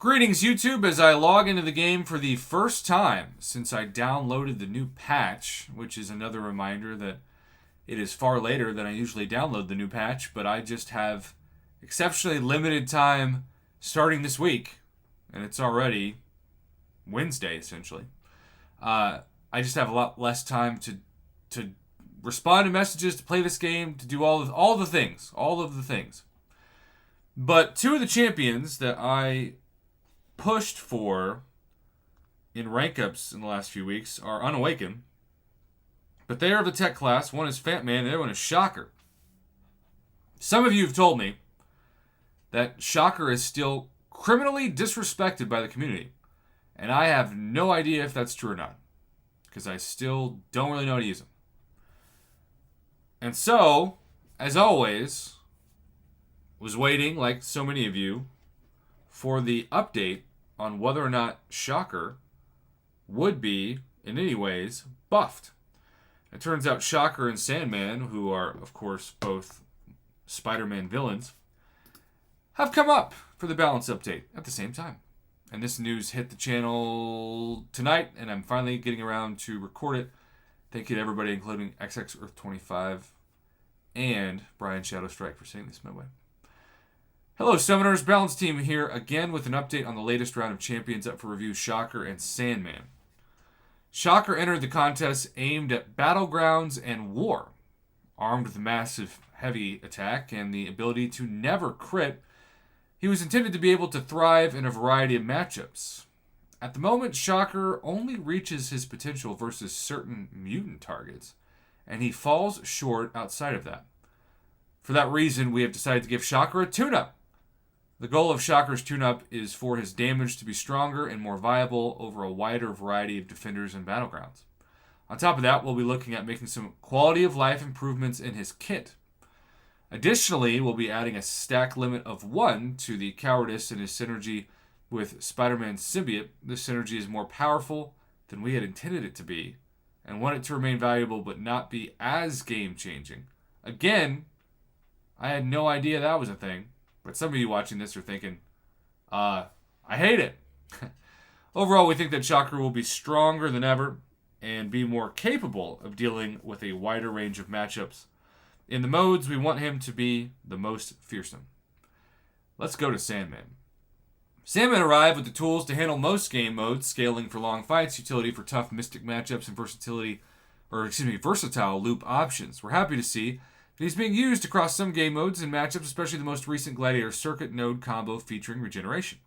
Greetings, YouTube, as I log into the game for the first time since I downloaded the new patch, which is another reminder that it is far later than I usually download the new patch, but I just have exceptionally limited time starting this week, and it's already Wednesday, essentially. I just have a lot less time to respond to messages, to play this game, to do all of the things. But two of the champions that I pushed for in rank ups in the last few weeks are unawakened, but they are of the tech class. One is Sandman, the other one is Shocker. Some of you have told me that Shocker is still criminally disrespected by the community, and I have no idea if that's true or not, because I still don't really know how to use him. And so, as always, was waiting, like so many of you, for the update on whether or not Shocker would be, in any ways, buffed. It turns out Shocker and Sandman, who are, of course, both Spider-Man villains, have come up for the balance update at the same time. And this news hit the channel tonight, and I'm finally getting around to record it. Thank you to everybody, including XX Earth 25 and Brian Shadowstrike for saying this my way. Hello, Summoners. Balance Team here again with an update on the latest round of champions up for review, Shocker and Sandman. Shocker entered the contest aimed at Battlegrounds and War. Armed with a massive heavy attack and the ability to never crit, he was intended to be able to thrive in a variety of matchups. At the moment, Shocker only reaches his potential versus certain mutant targets, and he falls short outside of that. For that reason, we have decided to give Shocker a tune-up. The goal of Shocker's tune-up is for his damage to be stronger and more viable over a wider variety of defenders and battlegrounds. On top of that, we'll be looking at making some quality of life improvements in his kit. Additionally, we'll be adding a stack limit of 1 to the cowardice in his synergy with Spider-Man's symbiote. This synergy is more powerful than we had intended it to be, and want it to remain valuable but not be as game-changing. Again, I had no idea that was a thing. But some of you watching this are thinking, I hate it. Overall, we think that Shocker will be stronger than ever and be more capable of dealing with a wider range of matchups. In the modes, we want him to be the most fearsome. Let's go to Sandman. Sandman arrived with the tools to handle most game modes, scaling for long fights, utility for tough mystic matchups, and versatile loop options. We're happy to see he's being used across some game modes and matchups, especially the most recent Gladiator Circuit node combo featuring regeneration.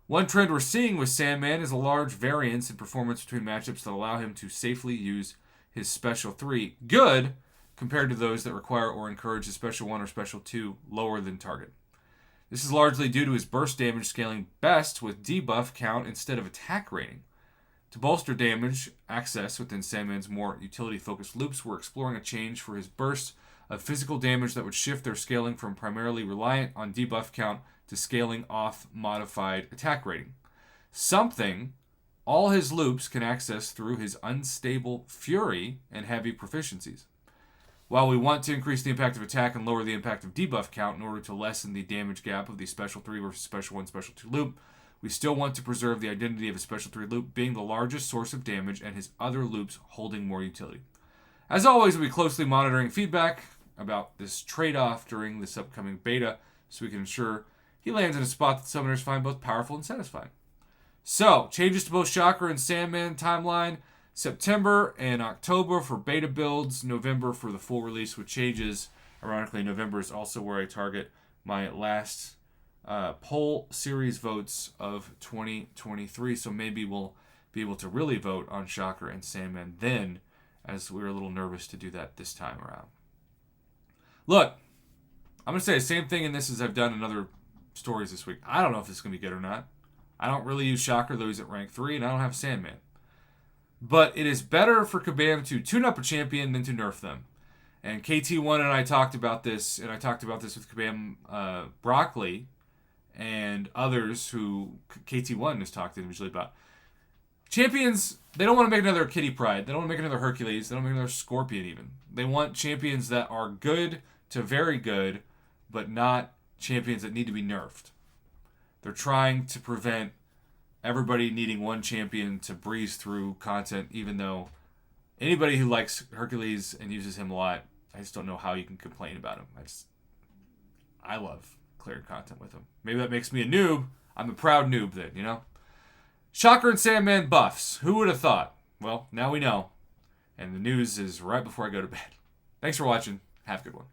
One trend we're seeing with Sandman is a large variance in performance between matchups that allow him to safely use his Special 3 good compared to those that require or encourage his Special 1 or Special 2 lower than target. This is largely due to his burst damage scaling best with debuff count instead of attack rating. To bolster damage access within Sandman's more utility-focused loops, we're exploring a change for his burst of physical damage that would shift their scaling from primarily reliant on debuff count to scaling off modified attack rating. Something all his loops can access through his unstable fury and heavy proficiencies. While we want to increase the impact of attack and lower the impact of debuff count in order to lessen the damage gap of the Special 3 versus Special 1, Special 2 loop, we still want to preserve the identity of his Special 3 loop being the largest source of damage and his other loops holding more utility. As always, we'll be closely monitoring feedback about this trade-off during this upcoming beta so we can ensure he lands in a spot that summoners find both powerful and satisfying. So, changes to both Shocker and Sandman timeline, September and October for beta builds, November for the full release with changes. Ironically, November is also where I target my last poll series votes of 2023, so maybe we'll be able to really vote on Shocker and Sandman then, as we were a little nervous to do that this time around. Look, I'm going to say the same thing in this as I've done in other stories this week. I don't know if this is going to be good or not. I don't really use Shocker, though he's at rank 3, and I don't have Sandman. But it is better for Kabam to tune up a champion than to nerf them. And KT1 and I talked about this, and I talked about this with Kabam Broccoli and others who KT1 has talked individually about. Champions, they don't want to make another Kitty Pryde. They don't want to make another Hercules. They don't want to make another Scorpion even. They want champions that are good to very good, but not champions that need to be nerfed. They're trying to prevent everybody needing one champion to breeze through content, even though anybody who likes Hercules and uses him a lot, I just don't know how you can complain about him. I love clearing content with him. Maybe that makes me a noob. I'm a proud noob then, you know? Shocker and Sandman buffs. Who would have thought? Well, now we know. And the news is right before I go to bed. Thanks for watching. Have a good one.